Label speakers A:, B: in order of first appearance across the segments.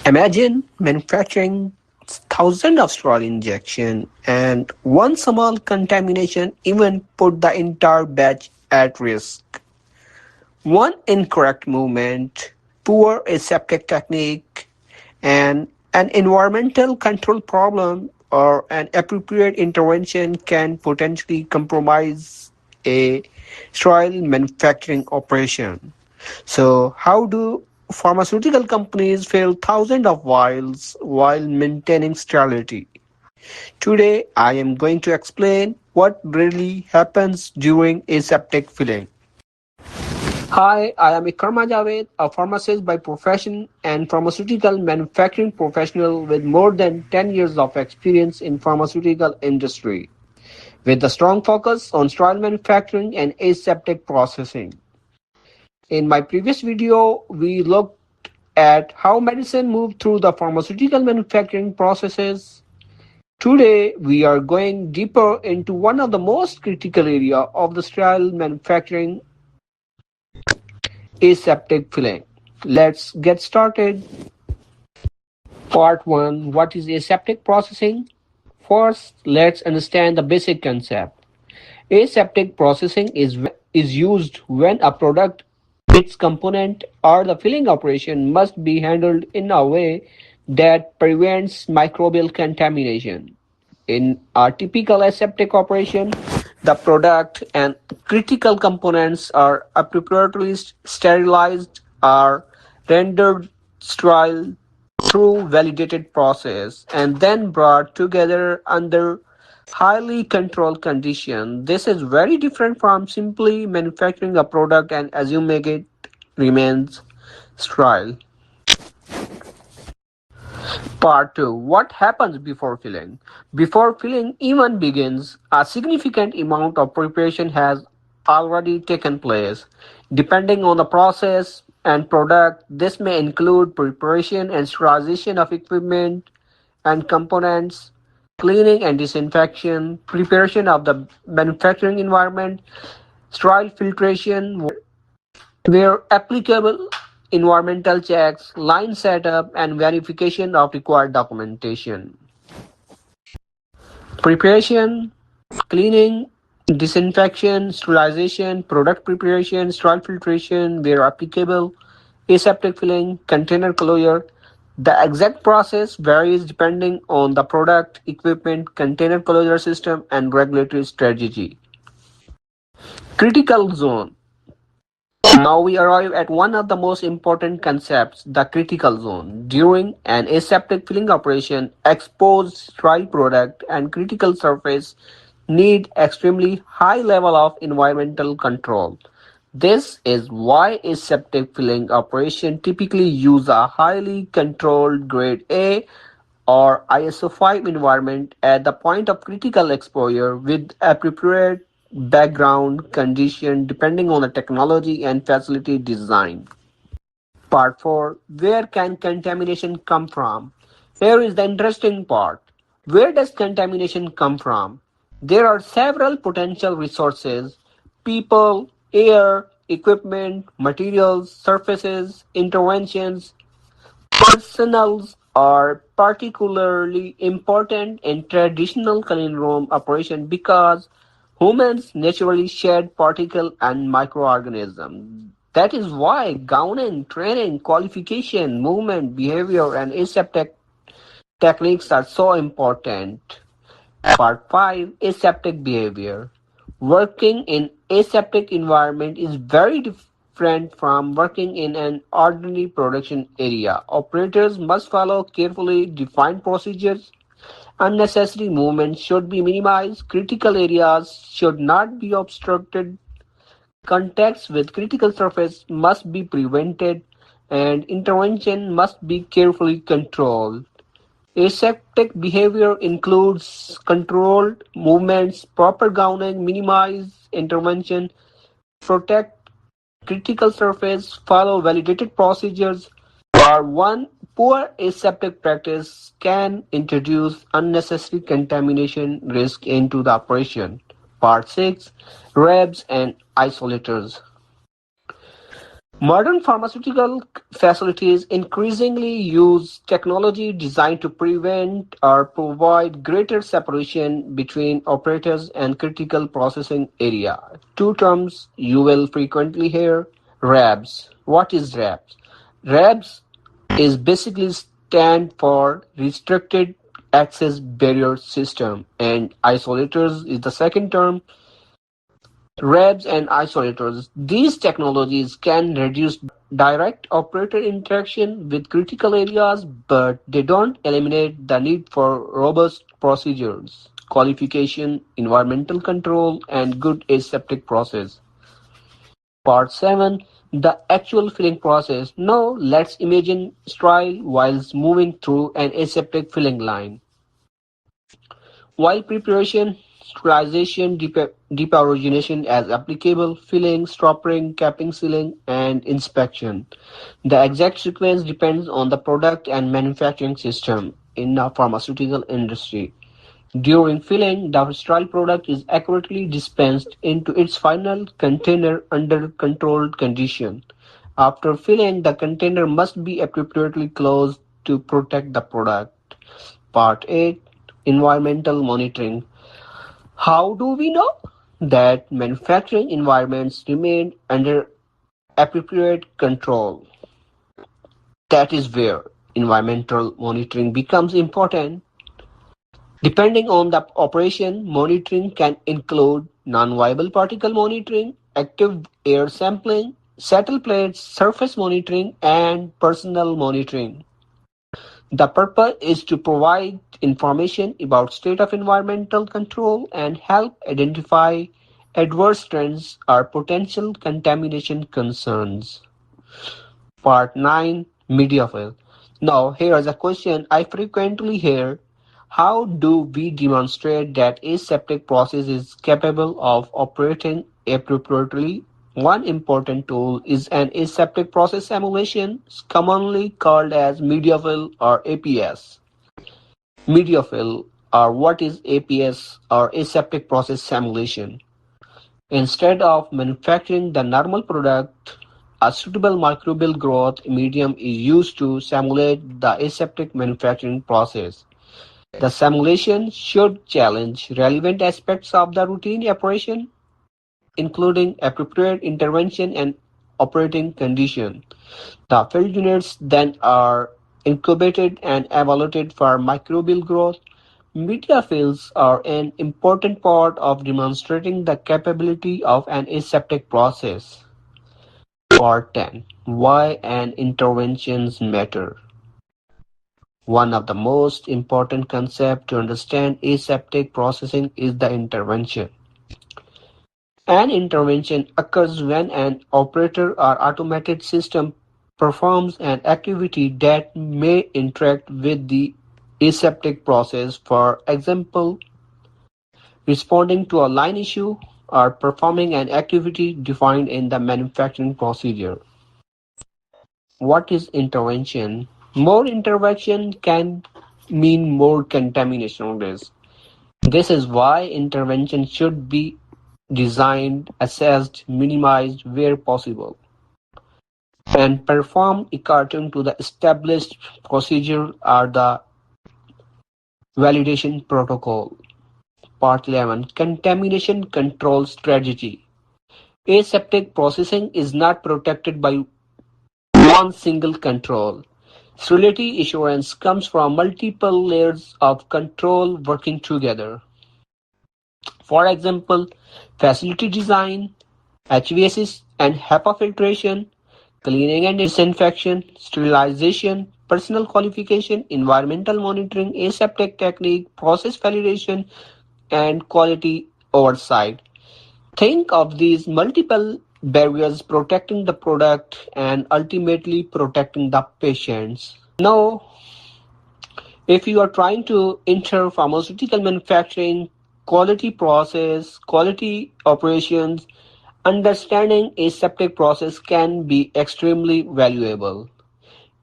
A: Imagine manufacturing thousands of sterile injection and one small contamination even put the entire batch at risk. One incorrect movement, poor aseptic technique, and an environmental control problem or an appropriate intervention can potentially compromise a sterile manufacturing operation. So, how do pharmaceutical companies fill thousands of vials while maintaining sterility? Today, I am going to explain what really happens during aseptic filling. Hi, I am Ikrama Javed, a pharmacist by profession and pharmaceutical manufacturing professional with more than 10 years of experience in pharmaceutical industry, with a strong focus on sterile manufacturing and aseptic processing. In my previous video, we looked at how medicine moved through the pharmaceutical manufacturing processes. Today, we are going deeper into one of the most critical area of the sterile manufacturing, aseptic filling. Let's get started. Part 1. What is aseptic processing? First, let's understand the basic concept. Aseptic processing is used when a product, its component, or the filling operation must be handled in a way that prevents microbial contamination. In a typical aseptic operation, the product and critical components are appropriately sterilized or rendered sterile through validated process and then brought together under highly controlled conditions. This is very different from simply manufacturing a product and assuming it remains sterile. Part 2. What happens before filling? Before filling even begins, a significant amount of preparation has already taken place. Depending on the process and product, this may include preparation and sterilization of equipment and components, cleaning and disinfection, preparation of the manufacturing environment, sterile filtration where applicable, environmental checks, line setup, and verification of required documentation. Preparation, cleaning, disinfection, sterilization, product preparation, sterile filtration where applicable, aseptic filling, container closure. The exact process varies depending on the product, equipment, container closure system, and regulatory strategy. Critical zone. Now we arrive at one of the most important concepts, the critical zone. During an aseptic filling operation, exposed sterile product and critical surface need extremely high level of environmental control. This is why aseptic filling operation typically use a highly controlled grade A or ISO 5 environment at the point of critical exposure with appropriate background condition depending on the technology and facility design. Part 4. Where can contamination come from? Here is the interesting part. Where does contamination come from? There are several potential resources: people, air, equipment, materials, surfaces, interventions. Personals are particularly important in traditional cleanroom operation because humans naturally shed particles and microorganisms. That is why gowning, training, qualification, movement, behavior, and aseptic techniques are so important. Part 5. Aseptic behavior. Working in aseptic environment is very different from working in an ordinary production area. Operators must follow carefully defined procedures. Unnecessary movements should be minimized. Critical areas should not be obstructed. Contacts with critical surface must be prevented and intervention must be carefully controlled. Aseptic behavior includes controlled movements, proper gowning, minimize intervention, protect critical surface, follow validated procedures, or one poor aseptic practice can introduce unnecessary contamination risk into the operation. Part 6. Rebs and isolators. Modern pharmaceutical facilities increasingly use technology designed to prevent or provide greater separation between operators and critical processing area. Two terms you will frequently hear: RABs. What is RABs? RABs is basically stand for Restricted Access Barrier System, and isolators is the second term. RABs and isolators. These technologies can reduce direct operator interaction with critical areas, but they don't eliminate the need for robust procedures, qualification, environmental control, and good aseptic process. Part 7: The actual filling process. Now let's imagine sterile whilst moving through an aseptic filling line. While preparation, sterilization, depyrogenation as applicable, filling, stopping, capping, sealing, and inspection. The exact sequence depends on the product and manufacturing system in the pharmaceutical industry. During filling, the sterile product is accurately dispensed into its final container under controlled conditions. After filling, the container must be appropriately closed to protect the product. Part 8: Environmental Monitoring. How do we know that manufacturing environments remain under appropriate control? That is where environmental monitoring becomes important. Depending on the operation, monitoring can include non-viable particle monitoring, active air sampling, settle plates, surface monitoring, and personal monitoring. The purpose is to provide information about state of environmental control and help identify adverse trends or potential contamination concerns. Part 9: Media Fill. Now, here is a question I frequently hear. How do we demonstrate that aseptic process is capable of operating appropriately? One important tool is an aseptic process simulation, commonly called as media fill or APS. Media fill, or what is APS or aseptic process simulation? Instead of manufacturing the normal product, a suitable microbial growth medium is used to simulate the aseptic manufacturing process. The simulation should challenge relevant aspects of the routine operation, including appropriate intervention and operating conditions. The field units then are incubated and evaluated for microbial growth. Media fields are an important part of demonstrating the capability of an aseptic process. Part 10: Why and interventions matter. One of the most important concepts to understand aseptic processing is the intervention. An intervention occurs when an operator or automated system performs an activity that may interact with the aseptic process, for example, responding to a line issue or performing an activity defined in the manufacturing procedure. What is intervention? More intervention can mean more contamination risk. This is why intervention should be designed, assessed, minimized where possible, and performed according to the established procedure or the validation protocol. Part 11: Contamination Control Strategy. Aseptic processing is not protected by one single control. Sterility assurance comes from multiple layers of control working together. For example, facility design, HVAC and HEPA filtration, cleaning and disinfection, sterilization, personal qualification, environmental monitoring, aseptic technique, process validation, and quality oversight. Think of these multiple barriers protecting the product and ultimately protecting the patients. Now, if you are trying to enter pharmaceutical manufacturing, quality process, quality operations, understanding aseptic process can be extremely valuable.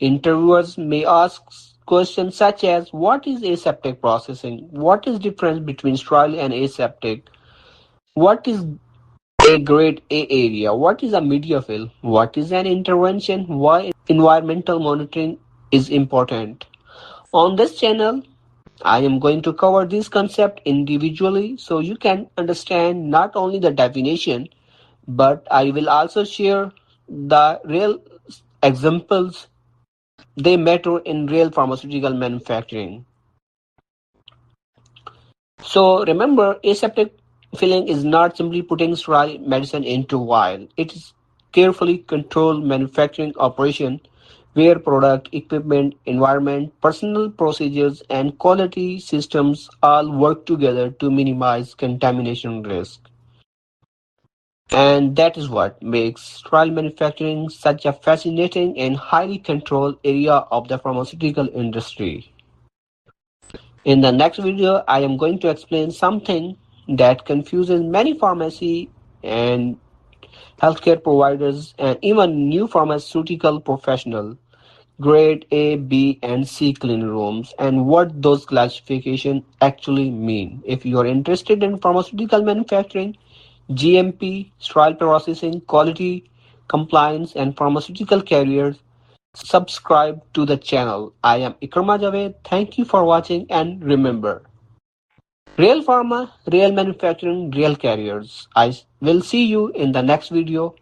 A: Interviewers may ask questions such as, what is aseptic processing? What is the difference between sterile and aseptic? What is A grade A area. What is a media fill? What is an intervention? Why environmental monitoring is important? On this channel, I am going to cover this concept individually so you can understand not only the definition, but I will also share the real examples they matter in real pharmaceutical manufacturing. So remember, aseptic filling is not simply putting sterile medicine into vial. It is carefully controlled manufacturing operation where product, equipment, environment, personal procedures, and quality systems all work together to minimize contamination risk. And that is what makes sterile manufacturing such a fascinating and highly controlled area of the pharmaceutical industry. In the next video, I am going to explain something that confuses many pharmacy and healthcare providers and even new pharmaceutical professionals. Grade A, B, and C clean rooms and what those classifications actually mean. If you are interested in pharmaceutical manufacturing, GMP, sterile processing, quality, compliance, and pharmaceutical careers, subscribe to the channel. I am Ikrama Javed. Thank you for watching and remember, real pharma, real manufacturing, real careers. I will see you in the next video.